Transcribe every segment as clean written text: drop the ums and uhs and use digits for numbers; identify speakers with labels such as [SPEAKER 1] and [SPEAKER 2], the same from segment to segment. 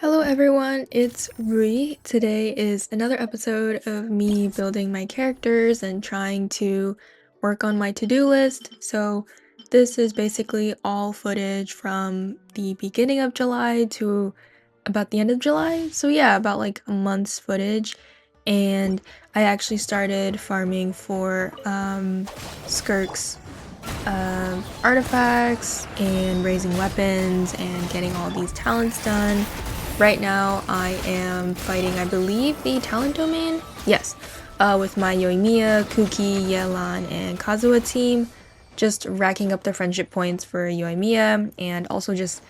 [SPEAKER 1] Hello everyone, it's Rui. Today is another episode of me building my characters and trying to work on my to-do list. So this is basically all footage from the beginning of July to about the end of July. So yeah, about like a month's footage. And I actually started farming for skirks, artifacts and raising weapons and getting all these talents done. Right now, I am fighting, I believe, the talent domain? Yes, with my Yoimiya, Kuki, Yelan, and Kazuha team. Just racking up the friendship points for Yoimiya, and also just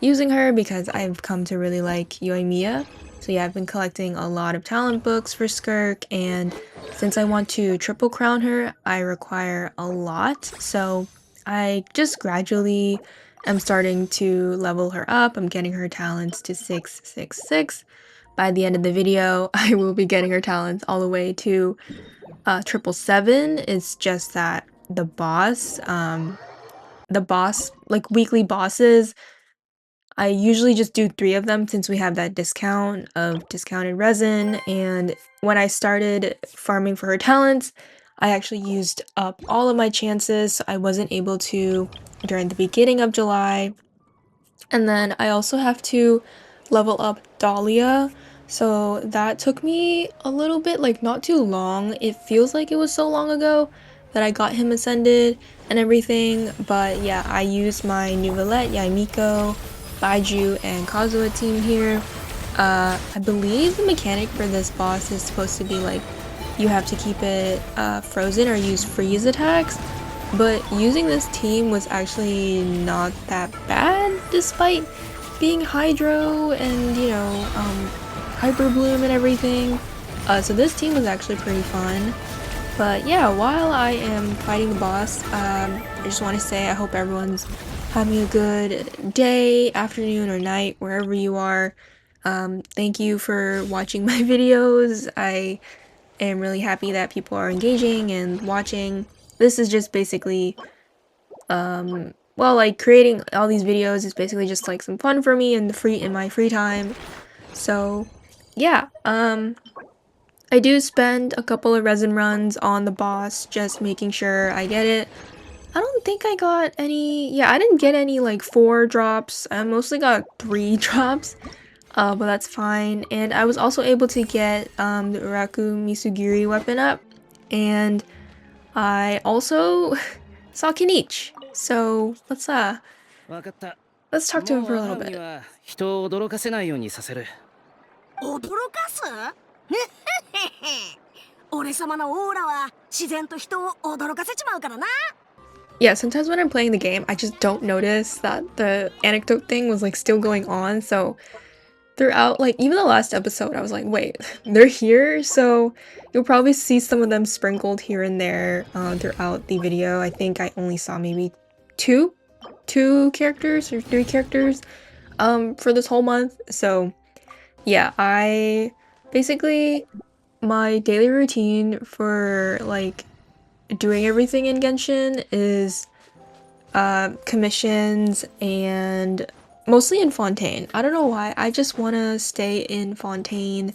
[SPEAKER 1] using her because I've come to really like Yoimiya. So yeah, I've been collecting a lot of talent books for Skirk, and since I want to triple crown her, I require a lot. So I just gradually am starting to level her up. I'm getting her talents to 666. By the end of the video, I will be getting her talents all the way to 777. It's just that the boss, like weekly bosses, I usually just do 3 of them since we have that discount of discounted resin, and when I started farming for her talents, I actually used up all of my chances, so I wasn't able to during the beginning of July. And then I also have to level up Dahlia, so that took me a little bit, like, not too long. It feels like it was so long ago that I got him ascended and everything, but yeah, I used my Nouvellette, Yaimiko, Baiju, and Kazuha team here. I believe the mechanic for this boss is supposed to be like you have to keep it frozen or use freeze attacks, but using this team was actually not that bad despite being Hydro and, Hyper Bloom and everything. So this team was actually pretty fun. But yeah, while I am fighting the boss, I just want to say I hope everyone's having a good day, afternoon, or night, wherever you are. Thank you for watching my videos. I am really happy that people are engaging and watching. This is just basically, well, like creating all these videos is basically just like some fun for me in my free time. So yeah, I do spend a couple of resin runs on the boss, just making sure I get it. I don't think I got any, yeah, I didn't get any like 4 drops. I mostly got 3 drops, but that's fine. And I was also able to get the Uraku Misugiri weapon up, and I also saw Kinich. So let's talk to him for a little bit.
[SPEAKER 2] 人を驚かせないようにさせる。
[SPEAKER 3] 驚かす俺様のオーラは自然と人を驚かせちまうからな。
[SPEAKER 1] Yeah, sometimes when I'm playing the game, I just don't notice that the anecdote thing was like still going on. So throughout, like, even the last episode, I was like, wait, they're here? So you'll probably see some of them sprinkled here and there throughout the video. I think I only saw maybe two characters or 3 characters for this whole month. So yeah, I basically, my daily routine for like doing everything in Genshin is commissions and mostly in Fontaine. I don't know why, I just want to stay in Fontaine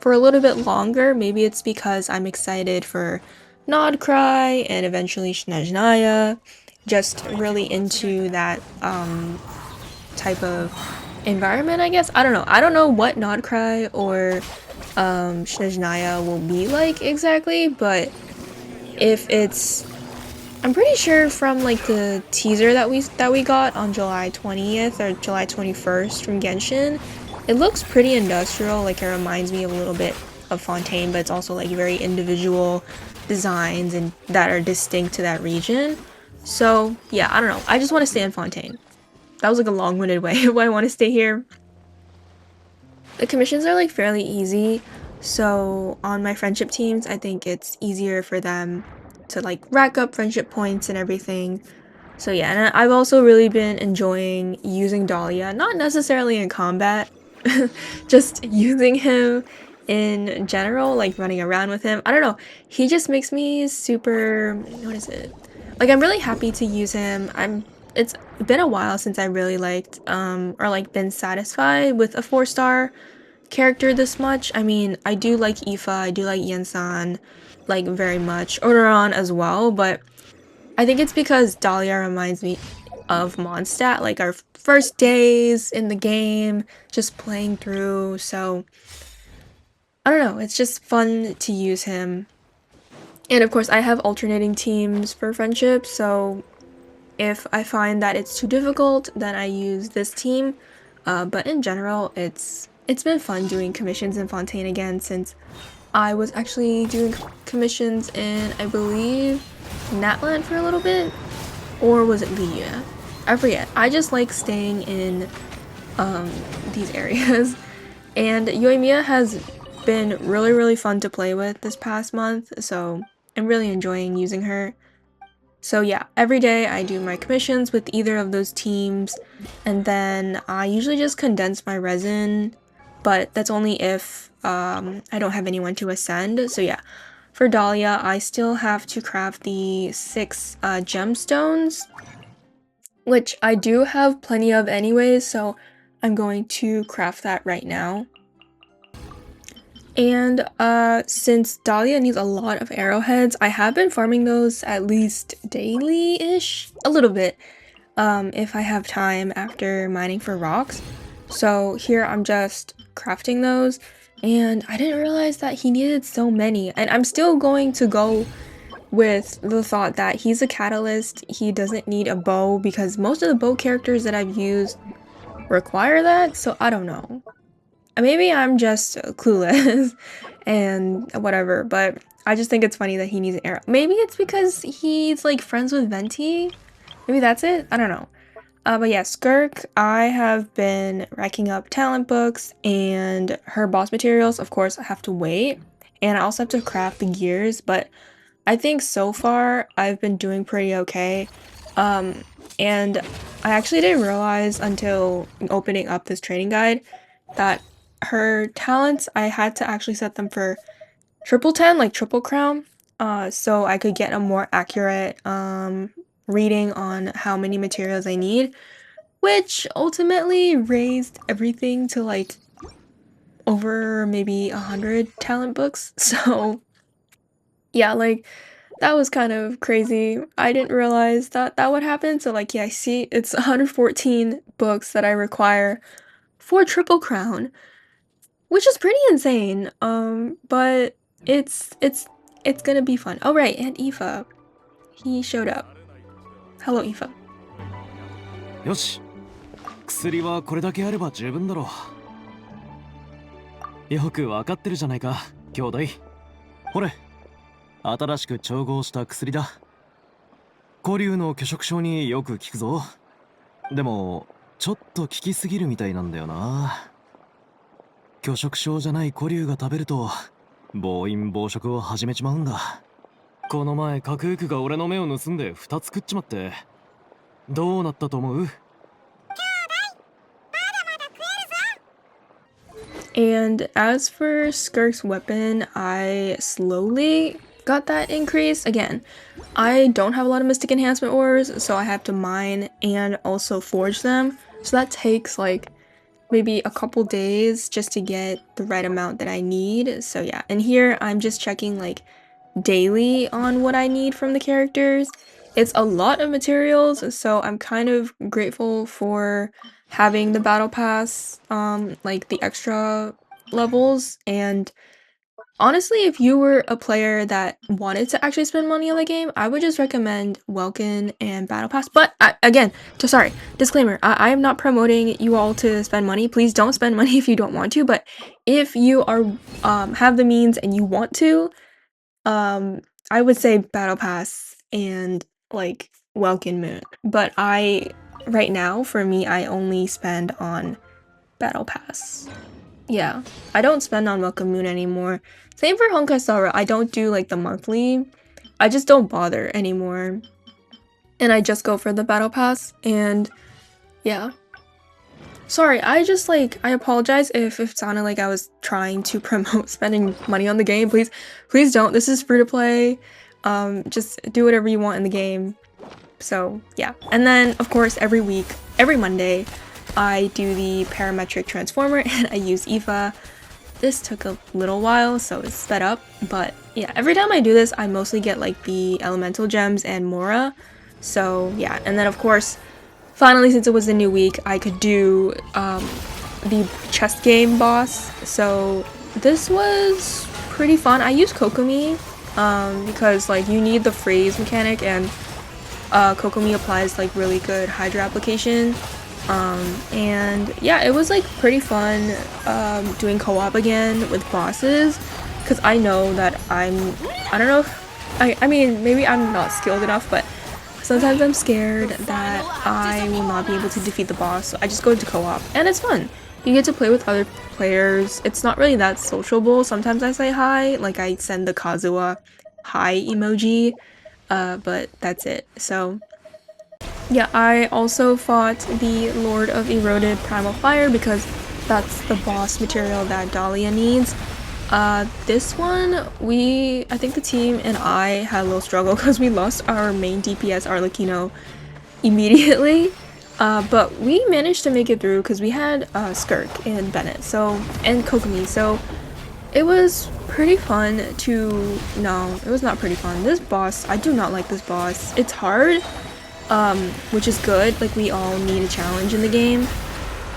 [SPEAKER 1] for a little bit longer. Maybe it's because I'm excited for Nodcry and eventually Snezhnaya. Just really into that type of environment, I guess. I don't know. I don't know what Nodcry or Snezhnaya will be like exactly, but if it's, I'm pretty sure from like the teaser that we got on July 20th or July 21st from Genshin, it looks pretty industrial. Like, it reminds me a little bit of Fontaine, but it's also like very individual designs and that are distinct to that region. So yeah, I don't know. I just want to stay in Fontaine. That was like a long-winded way of why I want to stay here. The commissions are like fairly easy, so on my friendship teams, I think it's easier for them to like rack up friendship points and everything. So yeah, and I've also really been enjoying using Dahlia, not necessarily in combat, just using him in general, like running around with him. I don't know, he just makes me super, what is it? Like, I'm really happy to use him. I'm it's been a while since I really liked or like been satisfied with a 4-star character this much. I mean, I do like Aoife, I do like iansan like very much, Odoron as well, but I think it's because Dahlia reminds me of Mondstadt, like our first days in the game, just playing through. So I don't know, it's just fun to use him. And of course, I have alternating teams for friendship, so if I find that it's too difficult, then I use this team. But in general, it's been fun doing commissions in Fontaine again, since I was actually doing commissions in, I believe, Natland for a little bit, or was it Lydia? I forget. I just like staying in these areas, and Yoimiya has been really fun to play with this past month, so I'm really enjoying using her. So yeah, every day I do my commissions with either of those teams, and then I usually just condense my resin, but that's only if I don't have anyone to ascend. So yeah, for Dahlia, I still have to craft the 6 gemstones, which I do have plenty of anyways, so I'm going to craft that right now. And since Dahlia needs a lot of arrowheads, I have been farming those at least daily-ish, a little bit, if I have time after mining for rocks. So here I'm just crafting those, and I didn't realize that he needed so many, and I'm still going to go with the thought that he's a catalyst, he doesn't need a bow, because most of the bow characters that I've used require that, so I don't know. Maybe I'm just clueless and whatever, but I just think it's funny that he needs an arrow. Maybe it's because he's like friends with Venti. Maybe that's it? I don't know. But yeah, Skirk, I have been racking up talent books and her boss materials. Of course, I have to wait. And I also have to craft the gears, but I think so far I've been doing pretty okay. And I actually didn't realize until opening up this training guide that her talents, I had to actually set them for triple 10, like triple crown, so I could get a more accurate reading on how many materials I need, which ultimately raised everything to like over maybe 100 talent books. So yeah, like that was kind of crazy. I didn't realize that that would happen. So like yeah, I see it's 114 books that I require for triple crown, which is pretty insane. But it's gonna be fun. Oh right, and Aoife, he showed up. Hello, Aoife.
[SPEAKER 2] よし、薬はこれだけあれば十分だろう。よくわかってるじゃないか、兄弟。ほれ、新しく調合した薬だ。古竜の拒食症によく効くぞ。でも、ちょっと効きすぎるみたいなんだよな。拒食症じゃない古竜が食べると暴飲暴食を始めちまうんだ。この前カクークが俺の目を盗んで2つ食っちまって、どうなったと思う？
[SPEAKER 1] And as for Skirk's weapon, I slowly got that increase. Again, I don't have a lot of mystic enhancement ores, so I have to mine and also forge them. So that takes like maybe a couple days just to get the right amount that I need. So yeah, and here I'm just checking like daily on what I need from the characters. It's a lot of materials, so I'm kind of grateful for having the battle pass, like the extra levels. And honestly, if you were a player that wanted to actually spend money on the game, I would just recommend Welkin and Battle Pass. But again, sorry, disclaimer, I am not promoting you all to spend money. Please don't spend money if you don't want to. But if you are have the means and you want to, I would say Battle Pass and like Welkin Moon. But right now, for me, I only spend on Battle Pass. Yeah, I don't spend on Welcome Moon anymore. Same for Honkai Star, I don't do like the monthly. I just don't bother anymore. And I just go for the Battle Pass, and yeah. Sorry, I apologize if it sounded like I was trying to promote spending money on the game. Please don't. This is free to play. Just do whatever you want in the game. So yeah, and then of course every week, every Monday, I do the parametric transformer and I use Aoife. This took a little while, so it's sped up, but yeah, every time I do this, I mostly get like the elemental gems and Mora. So yeah, and then of course, finally, since it was a new week, I could do the chess game boss. So this was pretty fun. I used Kokomi because like you need the freeze mechanic, and Kokomi applies like really good Hydra application. And yeah, it was like pretty fun doing co-op again with bosses, because I know that I don't know if, I mean, maybe I'm not skilled enough, but sometimes I'm scared that I will not be able to defeat the boss, so I just go into co-op, and it's fun. You get to play with other players. It's not really that sociable. Sometimes I say hi, like I send the Kazuha hi emoji, but that's it. So yeah, I also fought the Lord of Eroded Primal Fire because that's the boss material that Dahlia needs. This one, I think the team and I had a little struggle because we lost our main DPS Arlecchino immediately. But we managed to make it through because we had Skirk and Bennett, and Kokomi, so it was pretty fun to. No, it was not pretty fun. This boss, I do not like this boss. It's hard, which is good. Like, we all need a challenge in the game,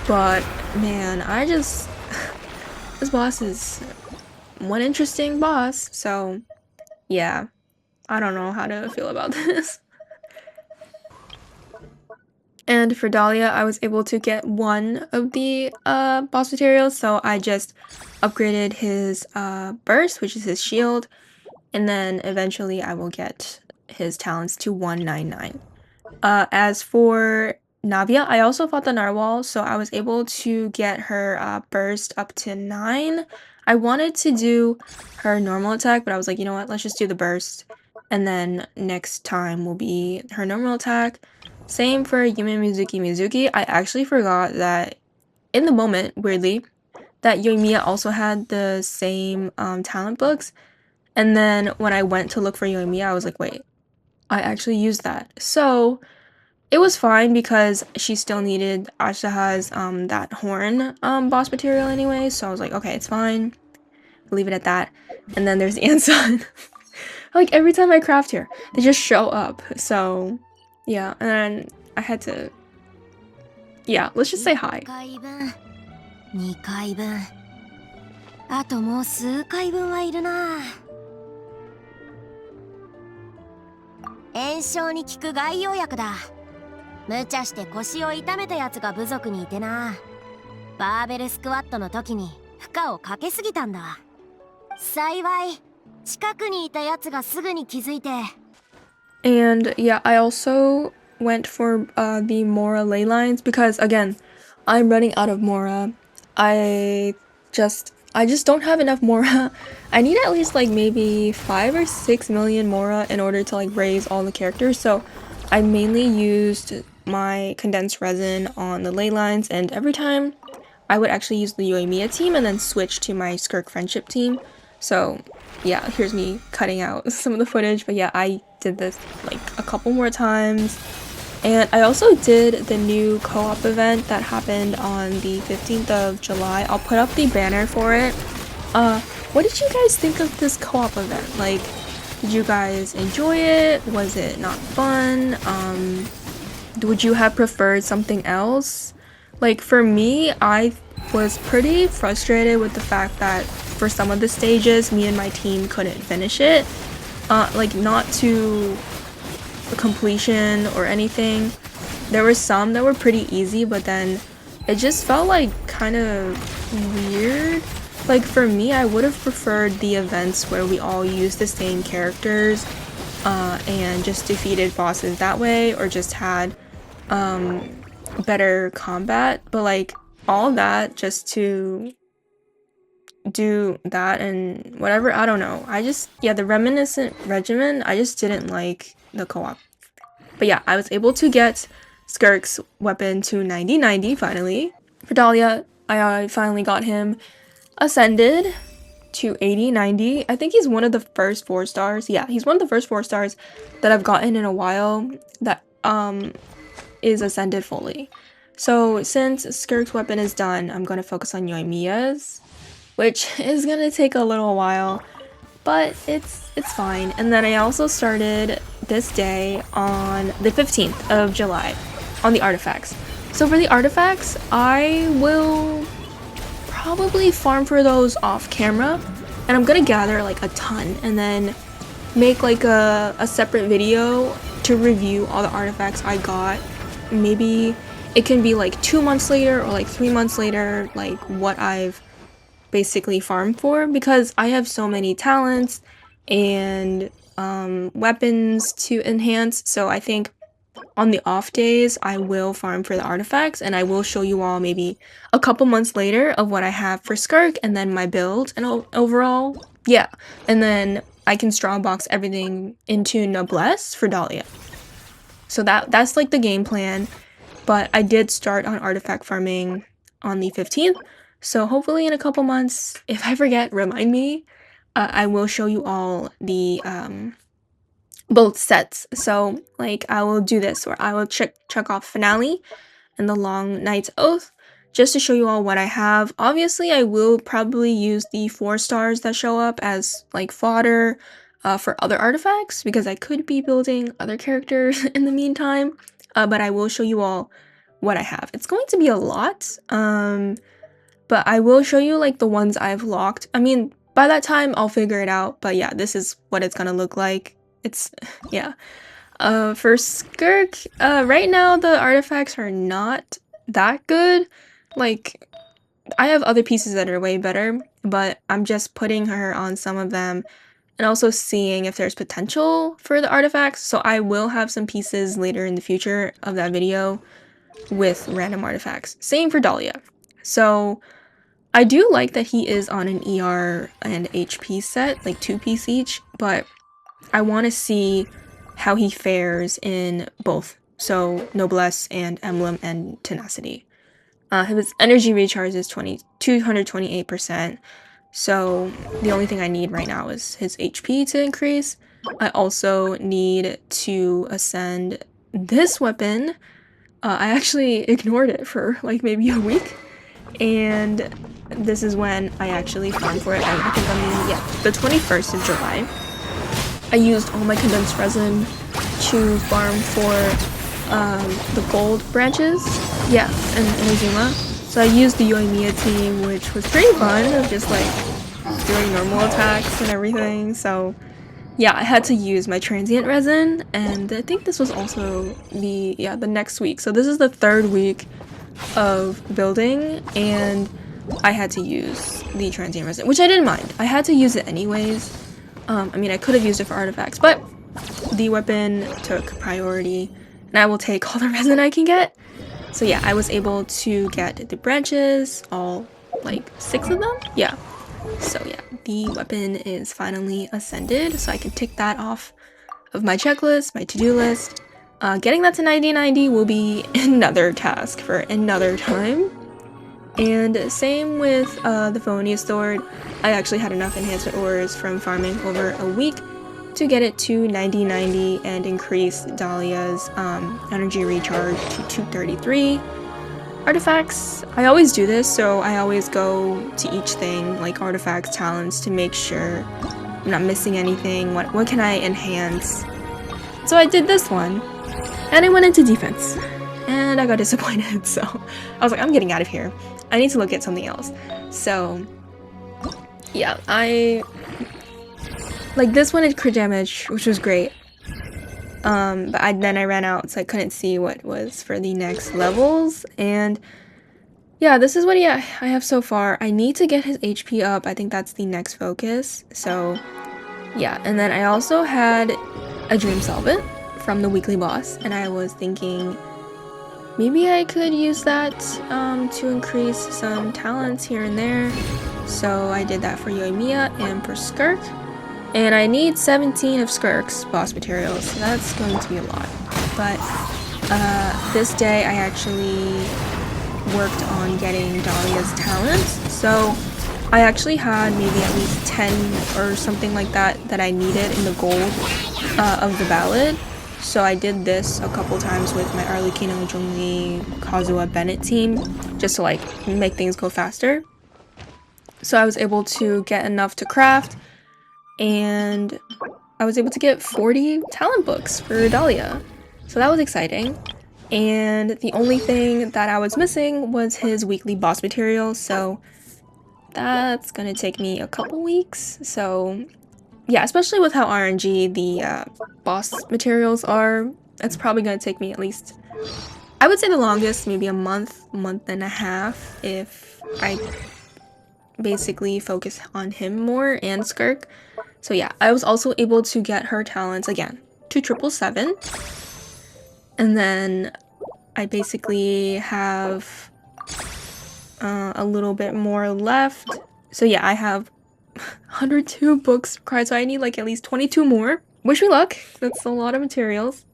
[SPEAKER 1] but man, this boss is one interesting boss. So yeah, I don't know how to feel about this. And for Dahlia, I was able to get one of the boss materials, so I just upgraded his burst, which is his shield, and then eventually I will get his talents to 199. As for Navia, I also fought the narwhal, so I was able to get her burst up to 9. I wanted to do her normal attack, but I was like, you know what, let's just do the burst, and then next time will be her normal attack. Same for Yume Mizuki. I actually forgot that in the moment, weirdly, that Yoimiya also had the same talent books. And then when I went to look for Yoimiya, I was like, wait, I actually used that. So it was fine because she still needed Ashtaha's that horn boss material anyway. So I was like, okay, it's fine. Leave it at that. And then there's Iansan. Like every time I craft here, they just show up. So yeah, and then I had to, yeah, let's just say hi.
[SPEAKER 3] 2回分あともう数回分はいるな。炎症に効く外用薬だ。無茶して腰を痛めたやつが部族にいてな。バーベルスクワットの時に負荷をかけすぎたんだ。幸い近くにいたやつがすぐに気づいて。
[SPEAKER 1] And yeah, I also went for the Mora ley lines because again, I'm running out of Mora. I just don't have enough Mora. I need at least like maybe 5 or 6 million Mora in order to like raise all the characters. So I mainly used my condensed resin on the ley lines, and every time I would actually use the Yoimiya team and then switch to my Skirk friendship team. So yeah, here's me cutting out some of the footage, but yeah, I did this like a couple more times. And I also did the new co-op event that happened on the 15th of July. I'll put up the banner for it. What did you guys think of this co-op event? Like, did you guys enjoy it? Was it not fun? Would you have preferred something else? Like, for me, I was pretty frustrated with the fact that for some of the stages, me and my team couldn't finish it. Like, not to completion or anything. There were some that were pretty easy, but then it just felt like kind of weird. Like, for me, I would have preferred the events where we all used the same characters and just defeated bosses that way, or just had better combat. But like, all that just to do that and whatever, I don't know. The reminiscent regimen, I just didn't like the co-op. But yeah, I was able to get Skirk's weapon to 90-90 finally. For Dahlia, I finally got him ascended to 80-90. I think he's one of the first 4 stars. Yeah, he's one of the first 4 stars that I've gotten in a while that is ascended fully. So since Skirk's weapon is done, I'm going to focus on Yoimiya's, which is going to take a little while, but it's fine. And then I also started this day on the 15th of July on the artifacts. So for the artifacts, I will probably farm for those off camera, and I'm gonna gather like a ton and then make like a separate video to review all the artifacts I got. Maybe it can be like 2 months later or like 3 months later, like what I've basically farmed for, because I have so many talents and weapons to enhance. So I think on the off days I will farm for the artifacts, and I will show you all maybe a couple months later of what I have for Skirk and then my build and overall, yeah. And then I can strongbox everything into Noblesse for Dahlia. So that's like the game plan. But I did start on artifact farming on the 15th. So hopefully in a couple months, if I forget, remind me. I will show you all the both sets. So like I will do this where I will check off Finale and the Long Night's Oath just to show you all what I have. Obviously I will probably use the 4 stars that show up as like fodder for other artifacts, because I could be building other characters in the meantime, but I will show you all what I have. It's going to be a lot, but I will show you like the ones I've locked. I mean, by that time I'll figure it out, but yeah, this is what it's gonna look like. It's, yeah. For Skirk, right now the artifacts are not that good. Like, I have other pieces that are way better, but I'm just putting her on some of them and also seeing if there's potential for the artifacts. So I will have some pieces later in the future of that video with random artifacts. Same for Dahlia. So I do like that he is on an ER and HP set, like 2-piece each, but I want to see how he fares in both, so Noblesse and Emblem and Tenacity. His energy recharge is 228%, so the only thing I need right now is his HP to increase. I also need to ascend this weapon. I actually ignored it for like maybe a week, and this is when I actually farm for it. I think the 21st of July. I used all my condensed resin to farm for the gold branches, yeah, and Azuma. So I used the Yoimiya team, which was pretty fun, of just like doing normal attacks and everything. So yeah, I had to use my transient resin, and I think this was also the next week. So this is the 3rd week of building, and I had to use the transient resin, which I didn't mind. I had to use it anyways. I mean, I could have used it for artifacts, but the weapon took priority, and I will take all the resin I can get. So yeah, I was able to get the branches, all like 6 of them. Yeah. So yeah, the weapon is finally ascended, so I can tick that off of my checklist, my to-do list. Getting that to 90/90 will be another task for another time. And same with the Felonious Sword. I actually had enough enhancement ores from farming over a week to get it to 90/90 and increase Dahlia's energy recharge to 233. Artifacts, I always do this, so I always go to each thing, like artifacts, talents, to make sure I'm not missing anything. What can I enhance? So I did this one, and I went into defense, and I got disappointed, so I was like, I'm getting out of here. I need to look at something else. So yeah, this one had crit damage, which was great. But then I ran out, so I couldn't see what was for the next levels. And yeah, this is what I have so far. I need to get his HP up. I think that's the next focus. So yeah, and then I also had a Dream Solvent from the weekly boss, and I was thinking maybe I could use that to increase some talents here and there. So I did that for Yoimiya and for Skirk. And I need 17 of Skirk's boss materials, so that's going to be a lot. But this day I actually worked on getting Dahlia's talents. So I actually had maybe at least 10 or something like that I needed in the gold of the ballad. So I did this a couple times with my Arlecchino, Zhongli, Kazuha, Bennett team, just to like make things go faster. So I was able to get enough to craft, and I was able to get 40 talent books for Dahlia. So that was exciting. And the only thing that I was missing was his weekly boss material, so that's gonna take me a couple weeks. So yeah, especially with how RNG the boss materials are, it's probably gonna take me at least, I would say the longest, maybe a month, month and a half, if I basically focus on him more and Skirk. So yeah, I was also able to get her talents again to 777. And then I basically have a little bit more left. So yeah, I have 102 books required, so I need like at least 22 more. Wish me luck, that's a lot of materials.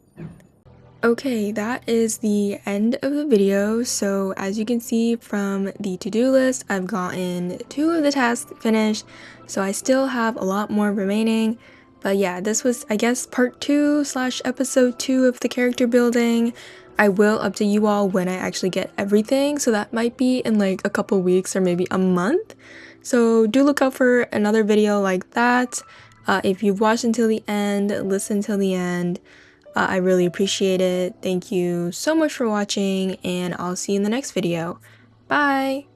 [SPEAKER 1] Okay, that is the end of the video. So as you can see from the to-do list, I've gotten 2 of the tasks finished, so I still have a lot more remaining. But yeah, this was, I guess, part 2 / episode 2 of the character building. I will update you all when I actually get everything, so that might be in like a couple weeks or maybe a month. So do look out for another video like that. If you've watched until the end, listen till the end. I really appreciate it. Thank you so much for watching, and I'll see you in the next video. Bye!